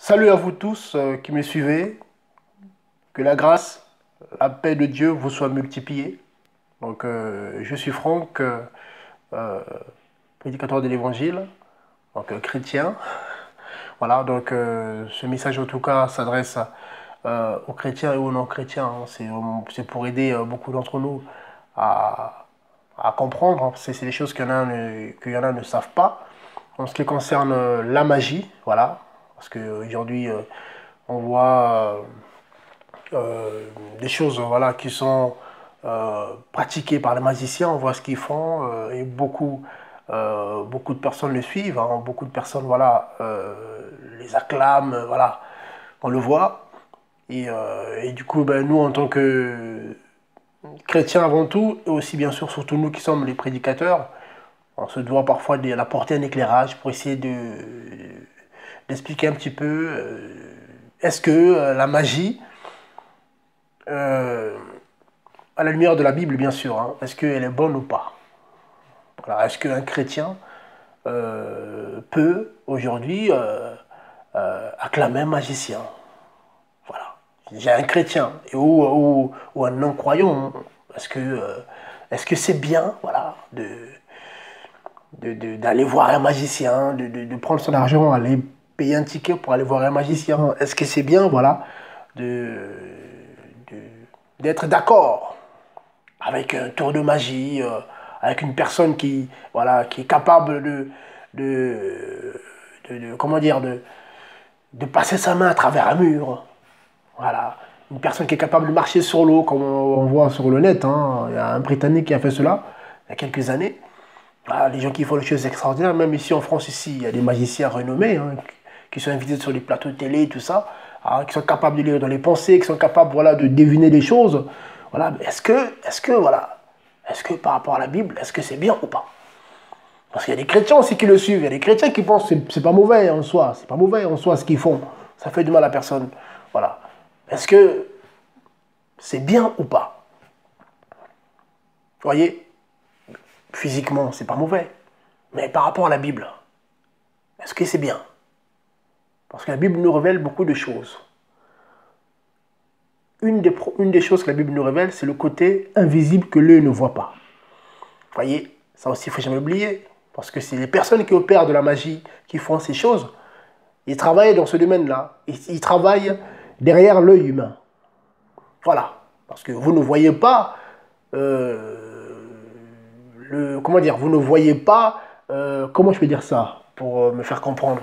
Salut à vous tous qui me suivez. Que la grâce, la paix de Dieu vous soit multipliée. Donc, je suis Franck, euh, prédicateur de l'Évangile, donc chrétien. Voilà, donc ce message en tout cas s'adresse aux chrétiens et aux non-chrétiens, hein. C'est pour aider beaucoup d'entre nous à, à comprendre, hein. C'est des choses qu'il y en a ne savent pas. En ce qui concerne la magie, voilà, parce qu'aujourd'hui, on voit des choses voilà, qui sont pratiquées par les magiciens, on voit ce qu'ils font et beaucoup de personnes le suivent, hein, beaucoup de personnes voilà, les acclament, voilà, on le voit. Et du coup, ben, nous, en tant que chrétiens avant tout, et aussi bien sûr, surtout nous qui sommes les prédicateurs, on se doit parfois d'apporter un éclairage pour essayer d'expliquer un petit peu est-ce que la magie, euh, à la lumière de la Bible bien sûr, hein, est-ce qu'elle est bonne ou pas? Voilà, est-ce qu'un chrétien peut aujourd'hui acclamer un magicien? Voilà. J'ai un chrétien ou un non-croyant, est-ce que c'est bien voilà, d'aller voir un magicien, de prendre son argent, aller payer un ticket pour aller voir un magicien? Est-ce que c'est bien voilà, de, de- d'être d'accord avec un tour de magie, avec une personne voilà, qui est capable de, comment dire, de passer sa main à travers un mur? Voilà. Une personne qui est capable de marcher sur l'eau, comme on voit sur le net, hein. Il y a un Britannique qui a fait cela il y a quelques années. Voilà, les gens qui font des choses extraordinaires, même ici en France, ici, il y a des magiciens renommés hein, qui sont invités sur les plateaux de télé, tout ça, hein, qui sont capables de lire dans les pensées, qui sont capables voilà, de deviner des choses. Voilà. Voilà, est-ce que par rapport à la Bible, est-ce que c'est bien ou pas? Parce qu'il y a des chrétiens aussi qui le suivent, il y a des chrétiens qui pensent que c'est pas mauvais en soi, c'est pas mauvais en soi ce qu'ils font, ça fait du mal à personne. Voilà. Est-ce que c'est bien ou pas? Vous voyez, physiquement, c'est pas mauvais. Mais par rapport à la Bible, est-ce que c'est bien? Parce que la Bible nous révèle beaucoup de choses. Une des choses que la Bible nous révèle, c'est le côté invisible que l'œil ne voit pas. Vous voyez, ça aussi, il ne faut jamais oublier. Parce que c'est les personnes qui opèrent de la magie, qui font ces choses, ils travaillent dans ce domaine-là. Ils travaillent derrière l'œil humain. Voilà. Parce que vous ne voyez pas, comment dire, vous ne voyez pas, comment je peux dire ça, pour me faire comprendre.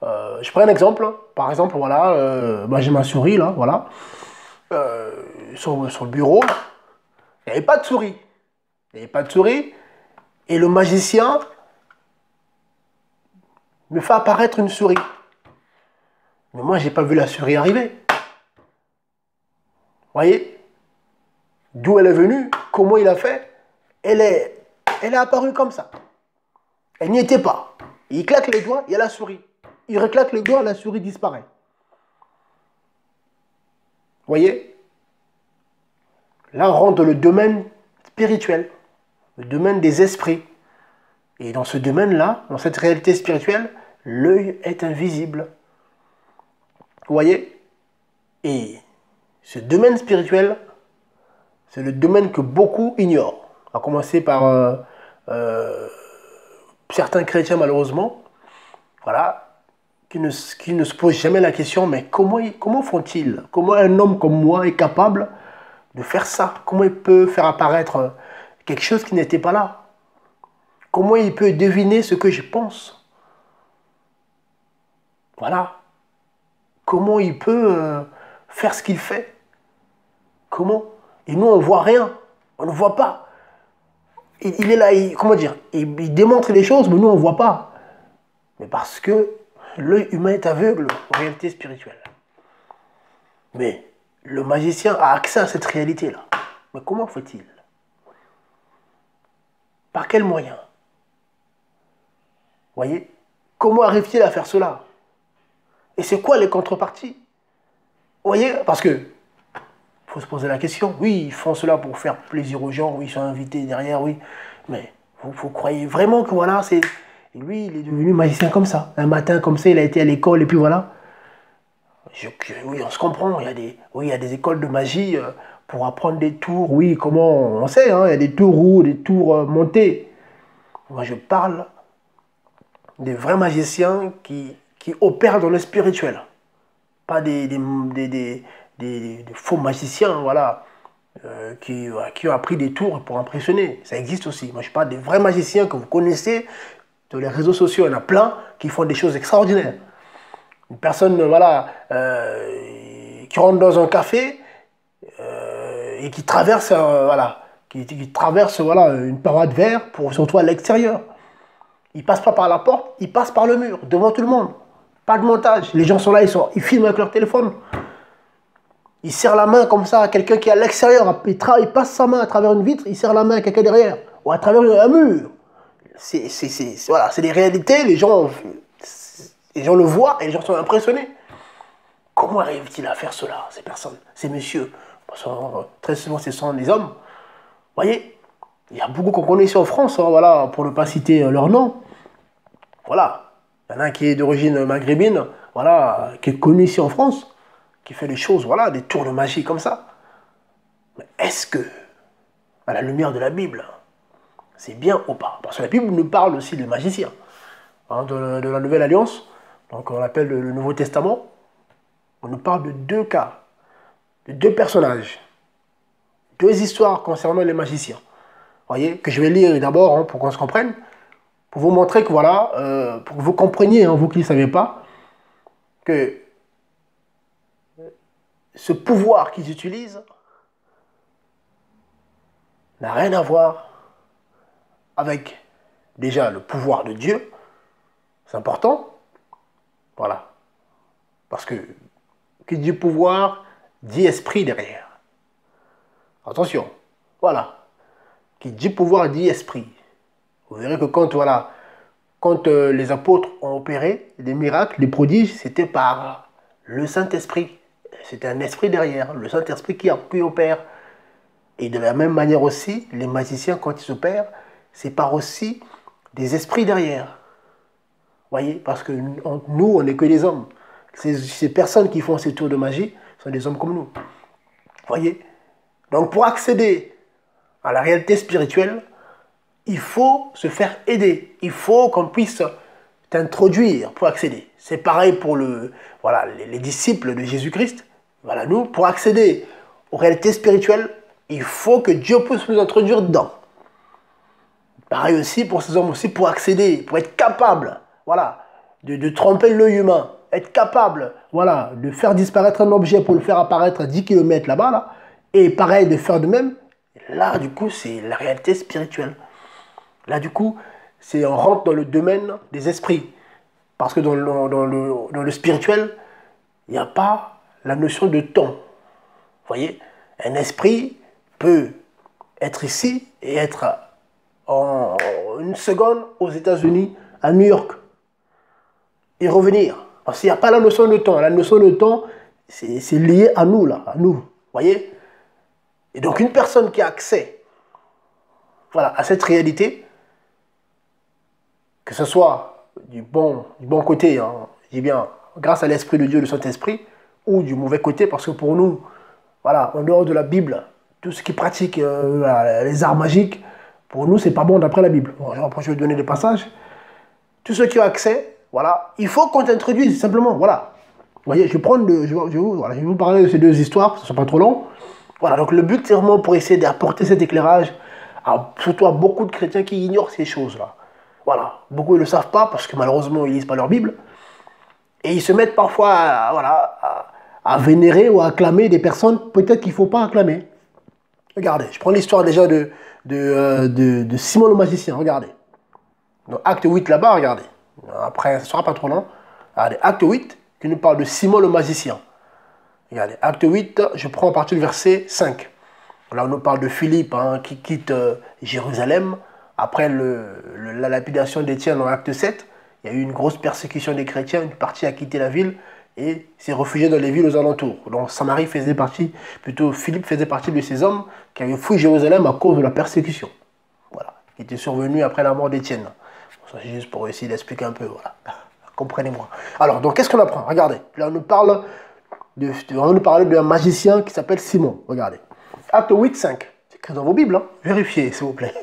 Je prends un exemple. Par exemple, voilà, moi j'ai ma souris là, voilà. Sur le bureau, il n'y avait pas de souris. Il n'y avait pas de souris. Et le magicien me fait apparaître une souris. Mais moi, je n'ai pas vu la souris arriver. Vous voyez? D'où elle est venue, comment il a fait. Elle est apparue comme ça. Elle n'y était pas. Il claque les doigts, il y a la souris. Il reclaque les doigts, la souris disparaît. Vous voyez? Là, on rentre dans le domaine spirituel, le domaine des esprits. Et dans ce domaine-là, dans cette réalité spirituelle, l'œil est invisible. Vous voyez? Et ce domaine spirituel, c'est le domaine que beaucoup ignorent. À commencer par certains chrétiens, malheureusement, voilà, qui ne se posent jamais la question, mais comment font-ils? Comment un homme comme moi est capable de faire ça? Comment il peut faire apparaître quelque chose qui n'était pas là? Comment il peut deviner ce que je pense? Voilà. Comment il peut faire ce qu'il fait? Comment? Et nous, on ne voit rien. On ne voit pas. Il est là, comment dire? Il démontre les choses, mais nous, on ne voit pas. Mais parce que l'œil humain est aveugle aux réalités spirituelles. Mais le magicien a accès à cette réalité-là. Mais comment fait-il? Par quels moyens? Vous voyez? Comment arrive-t-il à faire cela? Et c'est quoi les contreparties? Vous voyez? Parce que faut se poser la question. Oui, ils font cela pour faire plaisir aux gens. Oui, ils sont invités derrière, oui. Mais vous croyez vraiment que voilà, c'est... Lui, il est devenu magicien comme ça. Un matin, comme ça, il a été à l'école et puis voilà. Oui, on se comprend. Oui, il y a des écoles de magie pour apprendre des tours. Oui, comment on sait, hein, il y a des tours hauts, des tours montés. Moi, je parle des vrais magiciens qui opèrent dans le spirituel. Pas des faux magiciens, voilà, qui ont appris des tours pour impressionner. Ça existe aussi. Moi, je parle des vrais magiciens que vous connaissez sur les réseaux sociaux. Il y en a plein qui font des choses extraordinaires. Une personne, voilà, qui rentre dans un café et qui traverse, voilà, qui traverse, voilà, une paroi de verre pour se retrouver à l'extérieur. Il passe pas par la porte, il passe par le mur, devant tout le monde. Pas de montage. Les gens sont là, ils filment avec leur téléphone. Ils serrent la main comme ça à quelqu'un qui est à l'extérieur. Il passe sa main à travers une vitre, il serre la main à quelqu'un derrière. Ou à travers un mur. Voilà, c'est des réalités, les gens le voient et les gens sont impressionnés. Comment arrivent-ils à faire cela, ces personnes, ces messieurs? Très souvent, ce sont des hommes. Vous voyez, il y a beaucoup qu'on connaît ici en France, hein, voilà, pour ne pas citer leur nom. Voilà, il y en a un qui est d'origine maghrébine, voilà, qui est connu ici en France, qui fait des choses, voilà, des tours de magie comme ça. Mais est-ce que, à la lumière de la Bible, c'est bien ou pas? Parce que la Bible nous parle aussi de magiciens, hein, de la Nouvelle Alliance, donc on l'appelle le Nouveau Testament. On nous parle de deux cas, de deux personnages, deux histoires concernant les magiciens. Vous voyez, que je vais lire d'abord, hein, pour qu'on se comprenne, pour vous montrer que voilà, pour que vous compreniez, hein, vous qui ne savez pas, que ce pouvoir qu'ils utilisent n'a rien à voir avec déjà le pouvoir de Dieu. C'est important. Voilà. Parce que qui dit pouvoir, dit esprit derrière. Attention. Voilà. Qui dit pouvoir, dit esprit. Vous verrez que quand, voilà, quand les apôtres ont opéré des miracles, des prodiges, c'était par le Saint-Esprit. C'était un esprit derrière, le Saint-Esprit qui opère. Et de la même manière aussi, les magiciens, quand ils opèrent, c'est par aussi des esprits derrière. Vous voyez, parce que nous, on n'est que des hommes. Ces personnes qui font ces tours de magie sont des hommes comme nous. Vous voyez? Donc pour accéder à la réalité spirituelle, il faut se faire aider. Il faut qu'on puisse t'introduire pour accéder. C'est pareil pour voilà, les disciples de Jésus-Christ. Voilà, nous, pour accéder aux réalités spirituelles, il faut que Dieu puisse nous introduire dedans. Pareil aussi pour ces hommes aussi, pour accéder, pour être capable, voilà, de tromper l'œil humain, être capable, voilà, de faire disparaître un objet pour le faire apparaître à 10 km là-bas, là, et pareil de faire de même. Là, du coup, c'est la réalité spirituelle. Là, du coup, on rentre dans le domaine des esprits. Parce que dans le spirituel, il n'y a pas la notion de temps. Vous voyez, un esprit peut être ici et être en une seconde aux États-Unis, à New York, et revenir. Parce qu'il n'y a pas la notion de temps. La notion de temps, c'est lié à nous, là, à nous. Vous voyez? Et donc, une personne qui a accès, voilà, à cette réalité, que ce soit du bon côté, hein, je dis bien, grâce à l'Esprit de Dieu, le Saint-Esprit, ou du mauvais côté, parce que pour nous, voilà, en dehors de la Bible, tout ce qui pratique les arts magiques, pour nous, c'est pas bon d'après la Bible. Bon, après, je vais donner des passages. Tous ceux qui ont accès, voilà, il faut qu'on t'introduise, simplement, voilà. Vous voyez, je vais vous parler de ces deux histoires, que ce ne soit pas trop long. Voilà, donc le but, c'est vraiment pour essayer d'apporter cet éclairage, surtout à beaucoup de chrétiens qui ignorent ces choses-là. Voilà, beaucoup ne le savent pas, parce que malheureusement, ils ne lisent pas leur Bible. Et ils se mettent parfois à vénérer ou à acclamer des personnes peut-être qu'il ne faut pas acclamer. Regardez, je prends l'histoire déjà de Simon le magicien, regardez. Dans Acte 8 là-bas, regardez. Après, ce ne sera pas trop long. Regardez, Acte 8, qui nous parle de Simon le magicien. Regardez, Acte 8, je prends à partir du verset 5. Là, on nous parle de Philippe, hein, qui quitte Jérusalem. Après la lapidation d'Étienne en Acte 7, il y a eu une grosse persécution des chrétiens. Une partie a quitté la ville et s'est réfugié dans les villes aux alentours. Donc Samarie faisait partie, plutôt Philippe faisait partie de ces hommes qui avaient fui Jérusalem à cause de la persécution. Voilà, qui était survenue après la mort d'Étienne. Ça, c'est juste pour essayer d'expliquer un peu, voilà. Comprenez-moi. Alors, donc, qu'est-ce qu'on apprend? Regardez, là, on nous parle On va nous parler d'un magicien qui s'appelle Simon. Regardez. Acte 8, 5. C'est écrit dans vos Bibles. Hein. Vérifiez, s'il vous plaît.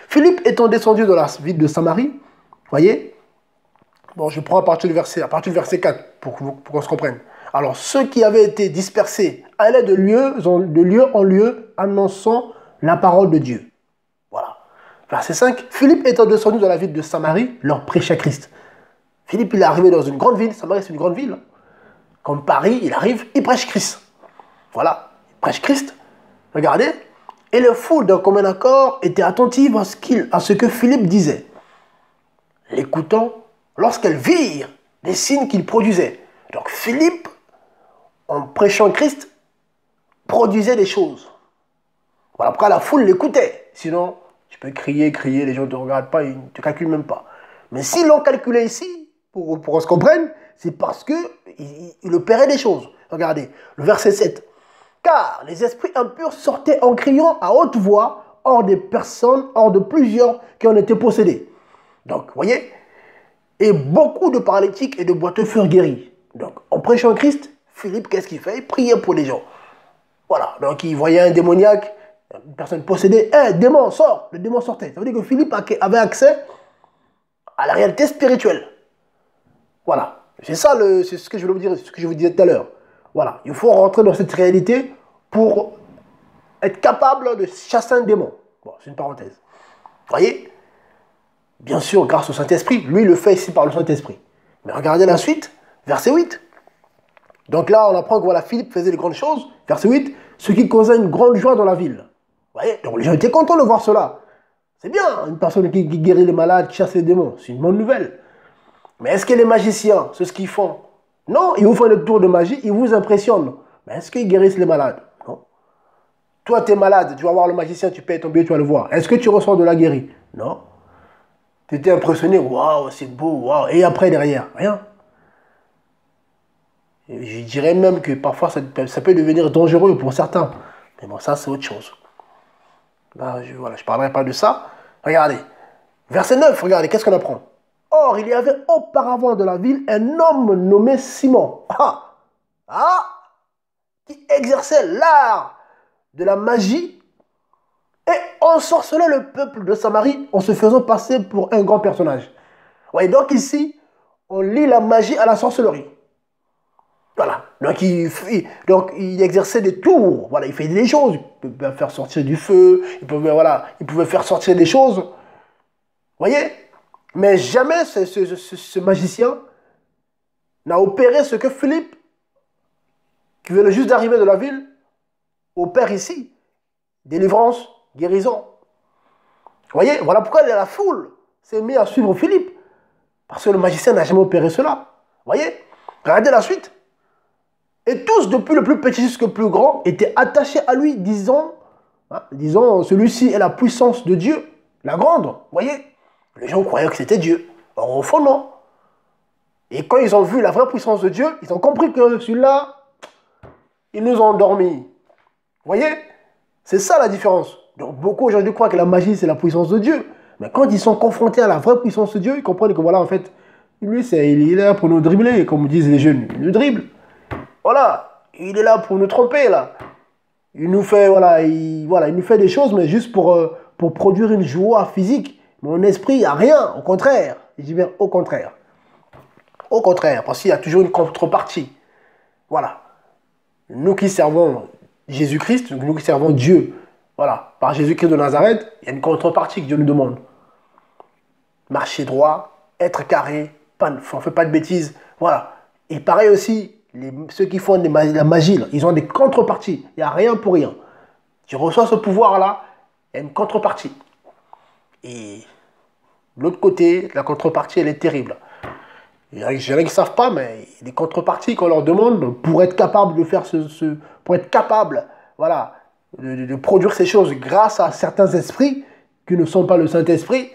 Philippe étant descendu dans la ville de Samarie, voyez. Bon, je prends à partir du verset 4 pour qu'on se comprenne. Alors, ceux qui avaient été dispersés allaient de lieu en lieu, annonçant la parole de Dieu. Voilà. Verset 5. Philippe étant descendu dans la ville de Samarie, leur prêchait Christ. Philippe, il est arrivé dans une grande ville. Samarie, c'est une grande ville. Comme Paris, il arrive, il prêche Christ. Voilà. Il prêche Christ. Regardez. Et les foules d'un commun accord étaient attentives à ce que Philippe disait. L'écoutant, lorsqu'elles virent les signes qu'il produisait. Donc Philippe, en prêchant Christ, produisait des choses. Voilà pourquoi la foule l'écoutait. Sinon, tu peux crier, les gens ne te regardent pas, ils ne te calculent même pas. Mais s'ils l'ont calculé ici, pour qu'on se comprenne, c'est parce qu'il opérait des choses. Regardez, le verset 7. Car les esprits impurs sortaient en criant à haute voix hors des personnes, hors de plusieurs qui en étaient possédés. Donc, vous voyez, et beaucoup de paralytiques et de boiteux furent guéris. Donc, en prêchant Christ, Philippe, qu'est-ce qu'il fait? Il priait pour les gens. Voilà, donc il voyait un démoniaque, une personne possédée, démon, sort, le démon sortait. Ça veut dire que Philippe avait accès à la réalité spirituelle. Voilà, c'est ça, c'est ce que je voulais vous dire, ce que je vous disais tout à l'heure. Voilà, il faut rentrer dans cette réalité pour être capable de chasser un démon. Bon, c'est une parenthèse. Vous voyez? Bien sûr, grâce au Saint-Esprit, lui, il le fait ici par le Saint-Esprit. Mais regardez la suite, verset 8. Donc là, on apprend que voilà, Philippe faisait de grandes choses. Verset 8, ce qui causait une grande joie dans la ville. Vous voyez? Donc les gens étaient contents de voir cela. C'est bien, une personne qui guérit les malades, qui chasse les démons. C'est une bonne nouvelle. Mais est-ce que les magiciens, c'est ce qu'ils font? Non, ils vous font le tour de magie, ils vous impressionnent. Mais est-ce qu'ils guérissent les malades? Non. Toi, tu es malade, tu vas voir le magicien, tu payes ton billet, tu vas le voir. Est-ce que tu ressens de la guérie? Non. Tu étais impressionné, waouh, c'est beau, waouh. Et après, derrière, rien. Et je dirais même que parfois, ça peut devenir dangereux pour certains. Mais bon, ça, c'est autre chose. Là, je ne parlerai pas de ça. Regardez. Verset 9, regardez, qu'est-ce qu'on apprend? Or, il y avait auparavant de la ville un homme nommé Simon, qui exerçait l'art de la magie et ensorcelait le peuple de Samarie en se faisant passer pour un grand personnage. Ouais, donc ici, on lie la magie à la sorcellerie. Voilà, donc il exerçait des tours, voilà, il faisait des choses, il pouvait faire sortir du feu, il pouvait faire sortir des choses, vous voyez? Mais jamais ce magicien n'a opéré ce que Philippe, qui venait juste d'arriver de la ville, opère ici. Délivrance, guérison. Vous voyez, voilà pourquoi la foule s'est mise à suivre Philippe. Parce que le magicien n'a jamais opéré cela. Vous voyez, regardez la suite. Et tous, depuis le plus petit jusqu'au plus grand, étaient attachés à lui, disant, celui-ci est la puissance de Dieu, la grande. Vous voyez, les gens croyaient que c'était Dieu. Or, au fond, non. Et quand ils ont vu la vraie puissance de Dieu, ils ont compris que celui-là, ils nous ont endormis. Vous voyez? C'est ça la différence. Donc, beaucoup aujourd'hui croient que la magie, c'est la puissance de Dieu. Mais quand ils sont confrontés à la vraie puissance de Dieu, ils comprennent que voilà, en fait, lui, il est là pour nous dribbler, comme disent les jeunes. Il nous dribble. Voilà. Il est là pour nous tromper, là. Il nous fait, il nous fait des choses, mais juste pour produire une joie physique. Mon esprit, il n'y a rien. Au contraire. Je dis bien au contraire. Au contraire, parce qu'il y a toujours une contrepartie. Voilà. Nous qui servons Jésus-Christ, nous qui servons Dieu, voilà, par Jésus-Christ de Nazareth, il y a une contrepartie que Dieu nous demande. Marcher droit, être carré, on ne fait pas de bêtises, voilà. Et pareil aussi, ceux qui font la magie, là, ils ont des contreparties. Il n'y a rien pour rien. Tu reçois ce pouvoir-là, il y a une contrepartie. Et de l'autre côté, la contrepartie, elle est terrible. Il y en a qui ne savent pas, mais les contreparties qu'on leur demande pour être capable de faire pour être capable, voilà, de produire ces choses grâce à certains esprits qui ne sont pas le Saint-Esprit,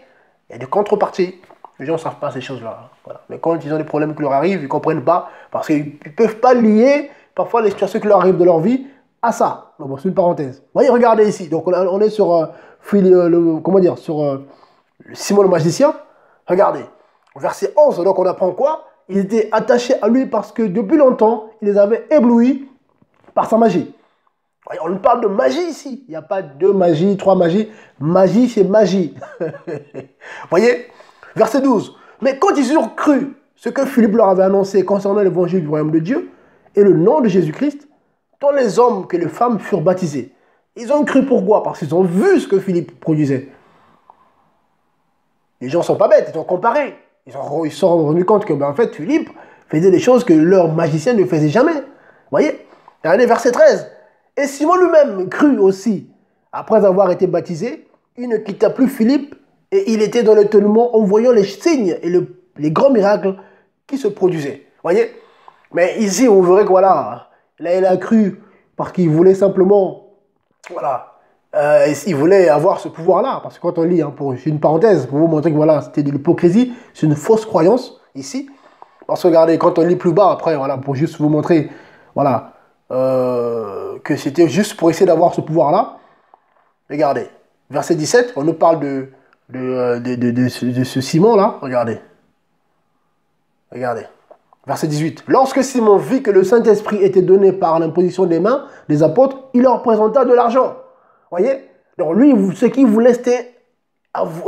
il y a des contreparties. Les gens ne savent pas ces choses-là. Voilà. Mais quand ils ont des problèmes qui leur arrivent, ils ne comprennent pas, parce qu'ils ne peuvent pas lier parfois les situations qui leur arrivent de leur vie à ça. Bon, c'est une parenthèse. Vous voyez, regardez ici. Donc on est sur, sur Simon le magicien. Regardez. Verset 11, donc on apprend quoi? Ils étaient attachés à lui parce que depuis longtemps, il les avait éblouis par sa magie. On parle de magie ici. Il n'y a pas deux magies, trois magies. Magie, c'est magie. Voyez? Verset 12. Mais quand ils eurent cru ce que Philippe leur avait annoncé concernant l'évangile du royaume de Dieu et le nom de Jésus-Christ, tant les hommes que les femmes furent baptisés. Ils ont cru pourquoi? Parce qu'ils ont vu ce que Philippe produisait. Les gens ne sont pas bêtes, ils ont comparé. Ils se sont rendus compte que, en fait, Philippe faisait des choses que leurs magiciens ne faisaient jamais. Voyez? Regardez verset 13. Et Simon lui-même crut aussi. Après avoir été baptisé, il ne quitta plus Philippe et il était dans l'étonnement en voyant les signes et les grands miracles qui se produisaient. Voyez? Mais ici, on verrait que voilà, là, il a cru parce qu'il voulait simplement, voilà, il voulait avoir ce pouvoir-là. Parce que quand on lit, hein, pour une parenthèse, pour vous montrer que voilà, c'était de l'hypocrisie, c'est une fausse croyance ici. Parce que regardez, quand on lit plus bas, après, voilà, pour juste vous montrer, voilà, que c'était juste pour essayer d'avoir ce pouvoir-là. Regardez, verset 17, on nous parle de ce Simon-là. Regardez. Regardez. Verset 18. Lorsque Simon vit que le Saint-Esprit était donné par l'imposition des mains des apôtres, il leur présenta de l'argent. Voyez? Donc lui, ce qu'il voulait, c'était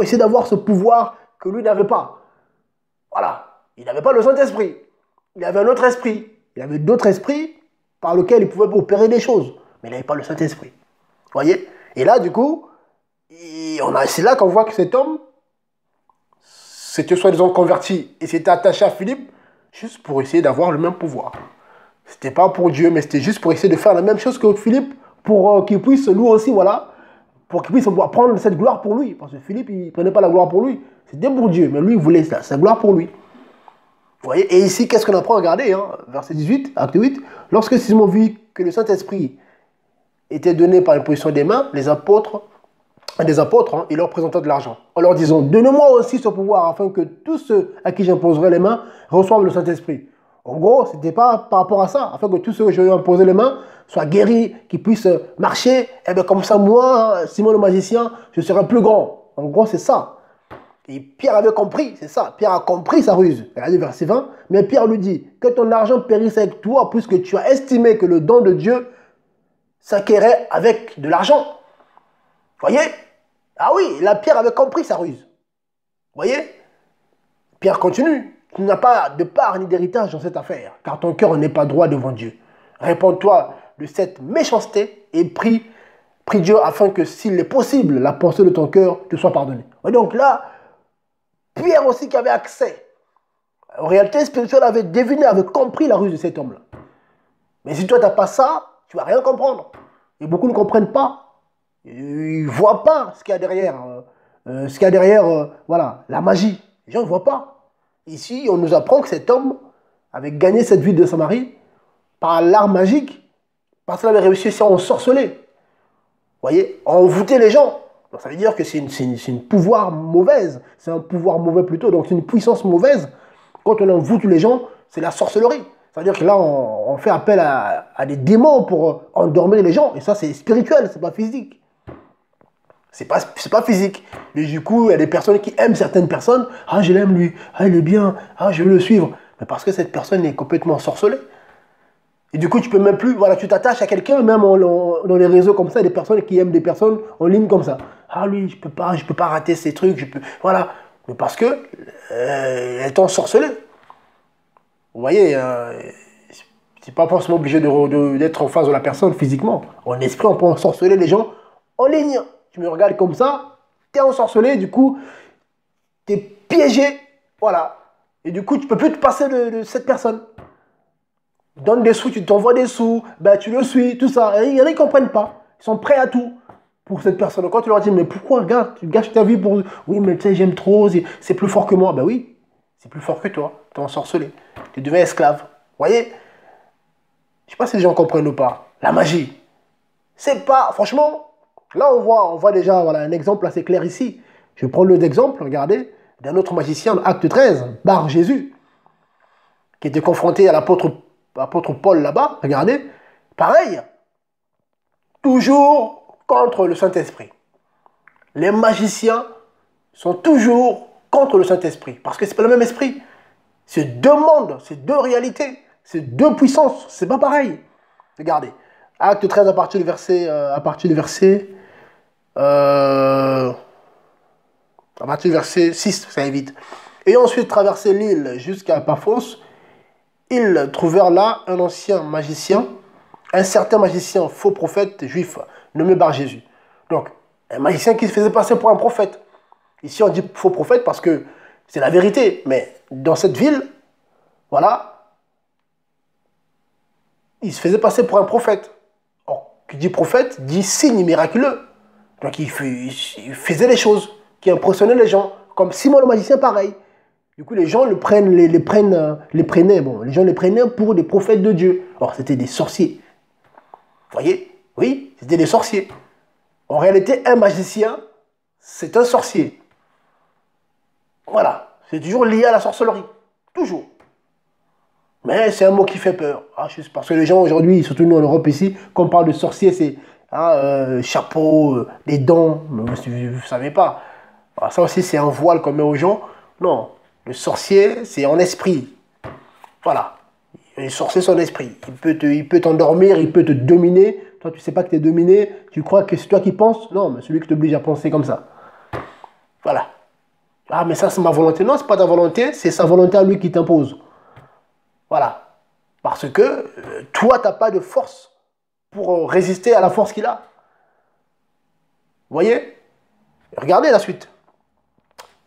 essayer d'avoir ce pouvoir que lui n'avait pas. Voilà. Il n'avait pas le Saint-Esprit. Il avait un autre esprit. Il avait d'autres esprits par lesquels il pouvait opérer des choses. Mais il n'avait pas le Saint-Esprit. Voyez? Et là, du coup, c'est là qu'on voit que cet homme s'était soi-disant converti et s'était attaché à Philippe juste pour essayer d'avoir le même pouvoir. C'était pas pour Dieu, mais c'était juste pour essayer de faire la même chose que Philippe pour qu'il puisse, lui aussi, voilà, pour qu'il puisse prendre cette gloire pour lui. Parce que Philippe, il ne prenait pas la gloire pour lui. C'était pour Dieu, mais lui, il voulait sa gloire pour lui. Vous voyez? Et ici, qu'est-ce qu'on apprend? Regardez, hein, verset 18, acte 8. Lorsque Simon vit que le Saint-Esprit était donné par l'imposition des mains, des apôtres, hein, il leur présenta de l'argent, en leur disant, donnez-moi aussi ce pouvoir, afin que tous ceux à qui j'imposerai les mains reçoivent le Saint-Esprit. En gros, ce n'était pas par rapport à ça, afin que tous ceux que je vais imposer les mains soient guéris, qu'ils puissent marcher, et bien comme ça, moi, Simon le magicien, je serai plus grand. En gros, c'est ça. Et Pierre avait compris, c'est ça. Pierre a compris sa ruse. Regardez verset 20. Mais Pierre lui dit, que ton argent périsse avec toi, puisque tu as estimé que le don de Dieu s'acquérait avec de l'argent. Voyez? Ah oui, là, Pierre avait compris sa ruse. Voyez? Pierre continue. Tu n'as pas de part ni d'héritage dans cette affaire, car ton cœur n'est pas droit devant Dieu. Réponds-toi de cette méchanceté et prie Dieu afin que, s'il est possible, la pensée de ton cœur te soit pardonnée. Et donc là, Pierre aussi qui avait accès. En réalité spirituelle, avait deviné, avait compris la ruse de cet homme-là. Mais si toi, tu n'as pas ça, tu ne vas rien comprendre. Et beaucoup ne comprennent pas. Ils ne voient pas ce qu'il y a derrière, voilà, la magie. Les gens ne voient pas. Ici, on nous apprend que cet homme avait gagné cette vie de Samarie par l'art magique, parce qu'il avait réussi à ensorceler. Vous voyez, à envoûter les gens. Donc ça veut dire que c'est une pouvoir mauvaise. C'est un pouvoir mauvais plutôt. Donc c'est une puissance mauvaise. Quand on envoûte les gens, c'est la sorcellerie. Ça veut dire que là, on fait appel à des démons pour endormir les gens. Et ça, c'est spirituel, c'est pas physique. C'est pas physique. Et du coup, il y a des personnes qui aiment certaines personnes. Ah, je l'aime lui. Ah, il est bien. Ah, je veux le suivre. Mais parce que cette personne est complètement sorcelée. Et du coup, tu peux même plus, voilà, tu t'attaches à quelqu'un, même dans les réseaux comme ça, des personnes qui aiment des personnes en ligne comme ça. Ah, lui, je peux pas rater ces trucs, voilà. Mais parce que, elle t'ont sorcelé. Vous voyez, c'est pas forcément obligé d'être en face de la personne physiquement. En esprit, on peut ensorceler les gens en ligne. Tu me regardes comme ça, t'es ensorcelé, du coup, t'es piégé, voilà. Et du coup, tu peux plus te passer de cette personne. Donne des sous, tu t'envoies des sous, ben tu le suis, tout ça. Et il y en a qui ne comprennent pas. Ils sont prêts à tout pour cette personne. Quand tu leur dis, mais pourquoi, regarde, tu gâches ta vie pour... Oui, mais tu sais, j'aime trop, c'est plus fort que moi. Ben oui, c'est plus fort que toi. Tu es ensorcelé. Tu deviens esclave. Vous voyez? Je ne sais pas si les gens comprennent ou pas. La magie. C'est pas... Franchement, là, on voit déjà voilà, un exemple assez clair ici. Je prends l'autre exemple, regardez, d'un autre magicien, acte 13, Bar Jésus, qui était confronté à l'apôtre Paul là-bas, regardez, pareil, toujours contre le Saint-Esprit. Les magiciens sont toujours contre le Saint-Esprit, parce que ce n'est pas le même esprit. C'est deux mondes, c'est deux réalités, c'est deux puissances, c'est pas pareil. Regardez, Acte 13 à partir du verset, à partir du verset 6, ça évite. Et ensuite traversé l'île jusqu'à Paphos, ils trouvèrent là un ancien magicien, un certain magicien, faux prophète juif, nommé Bar-Jésus. Donc, un magicien qui se faisait passer pour un prophète. Ici, on dit faux prophète parce que c'est la vérité. Mais dans cette ville, voilà, il se faisait passer pour un prophète. Or, qui dit prophète, dit signe miraculeux. Donc, il faisait les choses qui impressionnaient les gens. Comme Simon le magicien, pareil. Du coup, les gens les prenaient pour des prophètes de Dieu. Or, c'était des sorciers. Vous voyez? Oui, c'était des sorciers. En réalité, un magicien, c'est un sorcier. Voilà. C'est toujours lié à la sorcellerie. Toujours. Mais c'est un mot qui fait peur. Parce que les gens aujourd'hui, surtout nous en Europe ici, quand on parle de sorcier, c'est chapeau, des dents. Vous ne savez pas. Alors, ça aussi, c'est un voile qu'on met aux gens. Non. Le sorcier, c'est en esprit. Voilà. Le sorcier, c'est en esprit. Il peut t'endormir, il peut te dominer. Toi, tu ne sais pas que tu es dominé. Tu crois que c'est toi qui penses. Non, mais celui qui t'oblige à penser comme ça. Voilà. Ah, mais ça, c'est ma volonté. Non, ce n'est pas ta volonté. C'est sa volonté à lui qui t'impose. Voilà. Parce que toi, tu n'as pas de force pour résister à la force qu'il a. Vous voyez? Regardez la suite.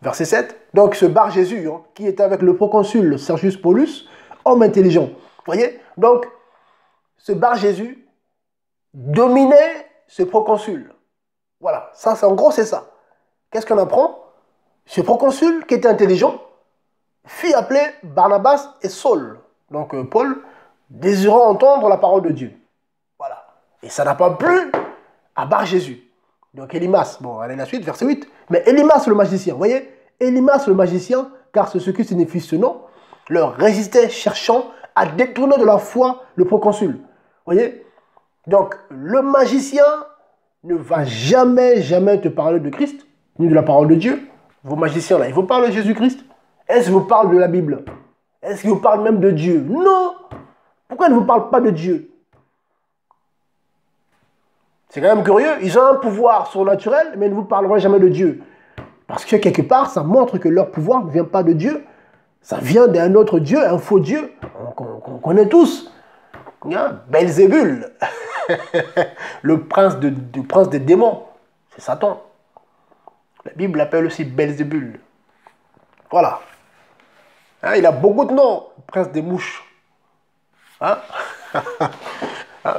Verset 7. Donc, ce Bar-Jésus, qui était avec le proconsul Sergius Paulus, homme intelligent. Vous voyez? Donc, ce Bar-Jésus dominait ce proconsul. Voilà. Ça, en gros, c'est ça. Qu'est-ce qu'on apprend? Ce proconsul, qui était intelligent, fit appeler Barnabas et Saul. Donc, Paul, désirant entendre la parole de Dieu. Voilà. Et ça n'a pas plu à Bar-Jésus. Donc Élimas, bon, allez la suite, verset 8. Mais Élimas le magicien, vous voyez, Élimas le magicien, car c'est ce que signifie ce nom, leur résistait cherchant à détourner de la foi le proconsul. Vous voyez? Donc le magicien ne va jamais te parler de Christ, ni de la parole de Dieu. Vos magiciens là, ils vous parlent de Jésus-Christ? Est-ce qu'ils vous parlent de la Bible? Est-ce qu'ils vous parlent même de Dieu? Non! Pourquoi ils ne vous parlent pas de Dieu? C'est quand même curieux, ils ont un pouvoir surnaturel, mais ils ne vous parleront jamais de Dieu. Parce que quelque part, ça montre que leur pouvoir ne vient pas de Dieu. Ça vient d'un autre Dieu, un faux Dieu, qu'on connaît tous. Belzébul, le prince des démons, c'est Satan. La Bible l'appelle aussi Belzébul. Voilà. Il a beaucoup de noms, le prince des mouches.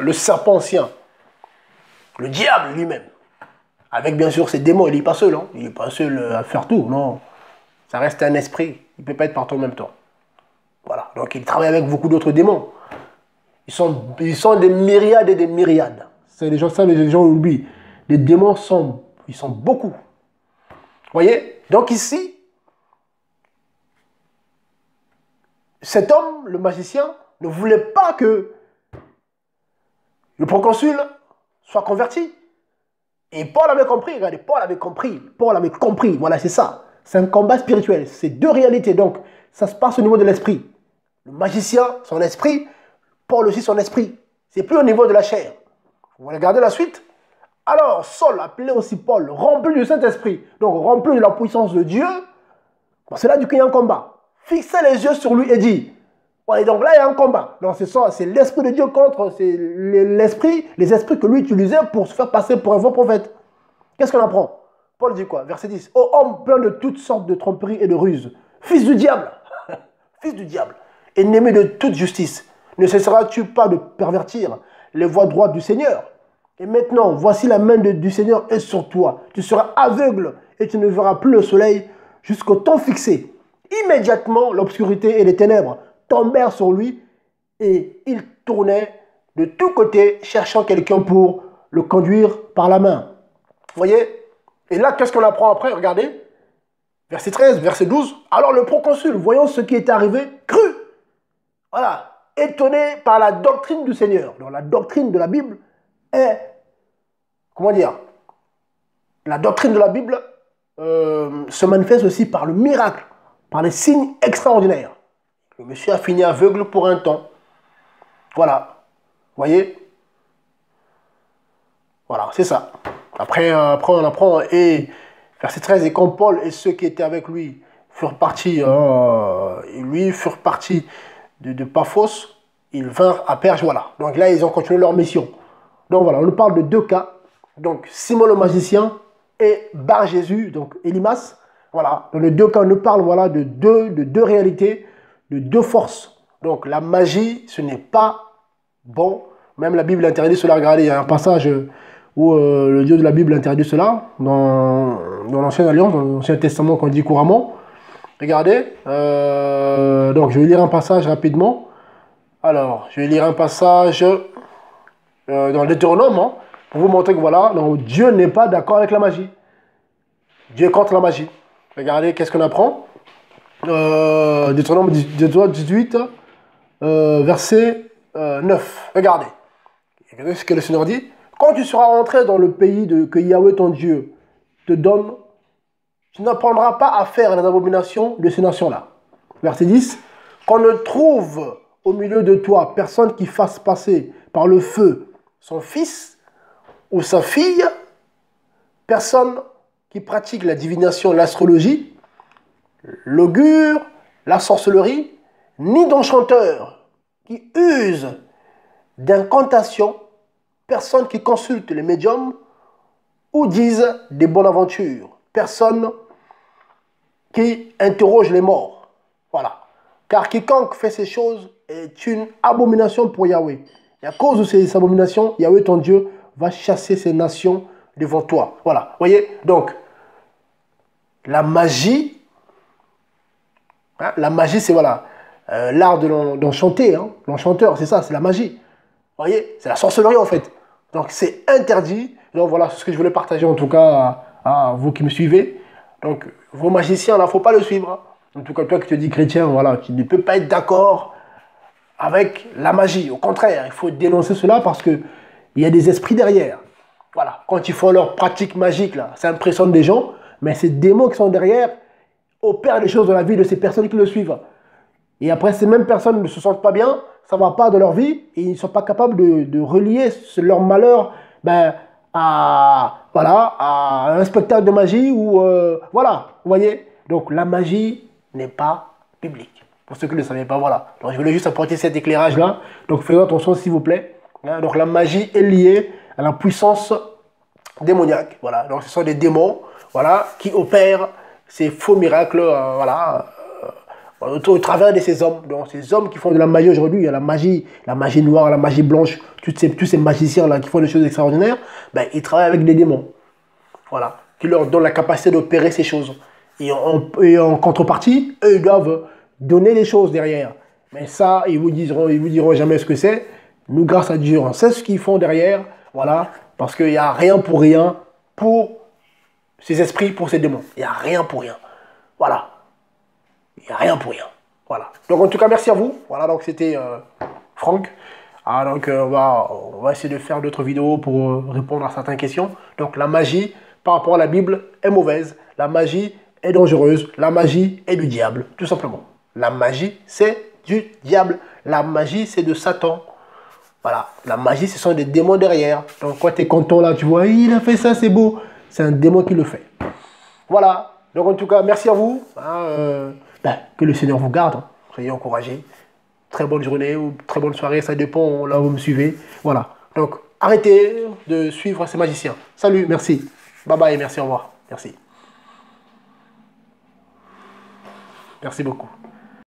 Le serpent ancien. Le diable lui-même. Avec bien sûr ses démons, il n'est pas seul. Il n'est pas seul à faire tout, non. Ça reste un esprit. Il ne peut pas être partout en même temps. Voilà. Donc il travaille avec beaucoup d'autres démons. Ils sont des myriades et des myriades. Les gens oublient. Les démons ils sont beaucoup. Vous voyez? Donc ici, cet homme, le magicien, ne voulait pas que le proconsul soit converti. Et Paul avait compris, regardez, Paul avait compris, voilà, c'est ça. C'est un combat spirituel, c'est deux réalités, donc ça se passe au niveau de l'esprit. Le magicien, son esprit, Paul aussi, son esprit. C'est plus au niveau de la chair. Vous regardez la suite. Alors, Saul, appelé aussi Paul, rempli du Saint-Esprit, donc rempli de la puissance de Dieu, c'est là du coup il y a un combat. Fixez les yeux sur lui et dit, ouais, donc là il y a un combat. Donc c'est ça, c'est l'Esprit de Dieu contre les esprits que lui utilisait pour se faire passer pour un faux prophète. Qu'est-ce qu'on apprend? Paul dit quoi? Verset 10. Ô homme plein de toutes sortes de tromperies et de ruses, fils du diable, fils du diable, ennemi de toute justice, ne cesseras-tu pas de pervertir les voies droites du Seigneur? Et maintenant, voici la main du Seigneur est sur toi. Tu seras aveugle et tu ne verras plus le soleil jusqu'au temps fixé. Immédiatement, l'obscurité et les ténèbres tombèrent sur lui et il tournait de tous côtés cherchant quelqu'un pour le conduire par la main. Vous voyez? Et là, qu'est-ce qu'on apprend après? Regardez. Verset 13, verset 12. Alors le proconsul, voyant ce qui était arrivé, crut. Voilà. Étonné par la doctrine du Seigneur. Donc la doctrine de la Bible est, comment dire? La doctrine de la Bible se manifeste aussi par le miracle, par les signes extraordinaires. Le monsieur a fini aveugle pour un temps. Voilà. Vous voyez? Voilà, c'est ça. Après, on apprend, et verset 13, et quand Paul et ceux qui étaient avec lui furent partis, de Paphos, ils vinrent à Perge, voilà. Donc là, ils ont continué leur mission. Donc voilà, on nous parle de deux cas. Donc Simon le magicien et Bar Jésus, donc Élimas. Voilà, dans les deux cas, on nous parle, voilà, de deux réalités, de deux forces. Donc la magie, ce n'est pas bon. Même la Bible interdit cela. Regardez, il y a un passage où le Dieu de la Bible interdit cela, dans l'Ancienne Alliance, dans l'Ancien Testament qu'on dit couramment. Regardez, donc je vais lire un passage rapidement. Alors, je vais lire un passage dans le Deutéronome, hein, pour vous montrer que voilà, donc, Dieu n'est pas d'accord avec la magie. Dieu est contre la magie. Regardez, qu'est-ce qu'on apprend? Deutéronome 18, verset 9. Regardez. Regardez ce que le Seigneur dit. Quand tu seras rentré dans le pays que Yahweh ton Dieu te donne, tu n'apprendras pas à faire les abominations de ces nations-là. Verset 10. Qu'on ne trouve au milieu de toi personne qui fasse passer par le feu son fils ou sa fille, personne qui pratique la divination, l'astrologie, l'augure, la sorcellerie, ni d'enchanteur qui use d'incantations, personne qui consulte les médiums ou dise des bonnes aventures, personne qui interroge les morts. Voilà. Car quiconque fait ces choses est une abomination pour Yahweh. Et à cause de ces abominations, Yahweh ton Dieu va chasser ces nations devant toi. Voilà. Voyez? Donc, la magie, hein, c'est voilà, l'art d'enchanter. Hein. L'enchanteur, c'est ça, c'est la magie. Voyez? C'est la sorcellerie en fait. Donc, c'est interdit. Donc, voilà, c'est ce que je voulais partager en tout cas à vous qui me suivez. Donc, vos magiciens, il ne faut pas le suivre. En tout cas, toi qui te dis chrétien, voilà, tu ne peux pas être d'accord avec la magie. Au contraire, il faut dénoncer cela parce qu'il y a des esprits derrière. Voilà, quand ils font leur pratique magique, là, ça impressionne des gens, mais ces démons qui sont derrière opèrent des choses dans la vie de ces personnes qui le suivent. Et après, ces mêmes personnes ne se sentent pas bien, ça ne va pas dans leur vie, et ils ne sont pas capables de relier leur malheur à un spectacle de magie ou voilà, vous voyez. Donc la magie n'est pas biblique. Pour ceux qui ne le savaient pas, voilà. Donc je voulais juste apporter cet éclairage-là. Donc faites attention s'il vous plaît. Donc la magie est liée à la puissance démoniaque. Voilà. Donc ce sont des démons, voilà, qui opèrent ces faux miracles, au travers de ces hommes. Donc ces hommes qui font de la magie aujourd'hui, il y a la magie noire, la magie blanche, tous ces magiciens-là qui font des choses extraordinaires, ben, ils travaillent avec des démons. Voilà. Qui leur donnent la capacité d'opérer ces choses. Et en contrepartie, eux, ils doivent donner des choses derrière. Mais ça, ils vous diront jamais ce que c'est. Nous, grâce à Dieu, on sait ce qu'ils font derrière. Voilà. Parce qu'il n'y a rien pour ces esprits, pour ces démons. Il n'y a rien pour rien. Voilà. Il n'y a rien pour rien. Voilà. Donc, en tout cas, merci à vous. Voilà, donc c'était Franck. Donc, on va essayer de faire d'autres vidéos pour répondre à certaines questions. Donc, la magie, par rapport à la Bible, est mauvaise. La magie est dangereuse. La magie est du diable, tout simplement. La magie, c'est du diable. La magie, c'est de Satan. Voilà. La magie, ce sont des démons derrière. Donc, quand tu es content là, tu vois, il a fait ça, c'est beau. C'est un démon qui le fait. Voilà. Donc, en tout cas, merci à vous. Que le Seigneur vous garde. Soyez encouragés. Très bonne journée ou très bonne soirée. Ça dépend là où vous me suivez. Voilà. Donc, arrêtez de suivre ces magiciens. Salut, merci. Bye bye, merci, au revoir. Merci. Merci beaucoup.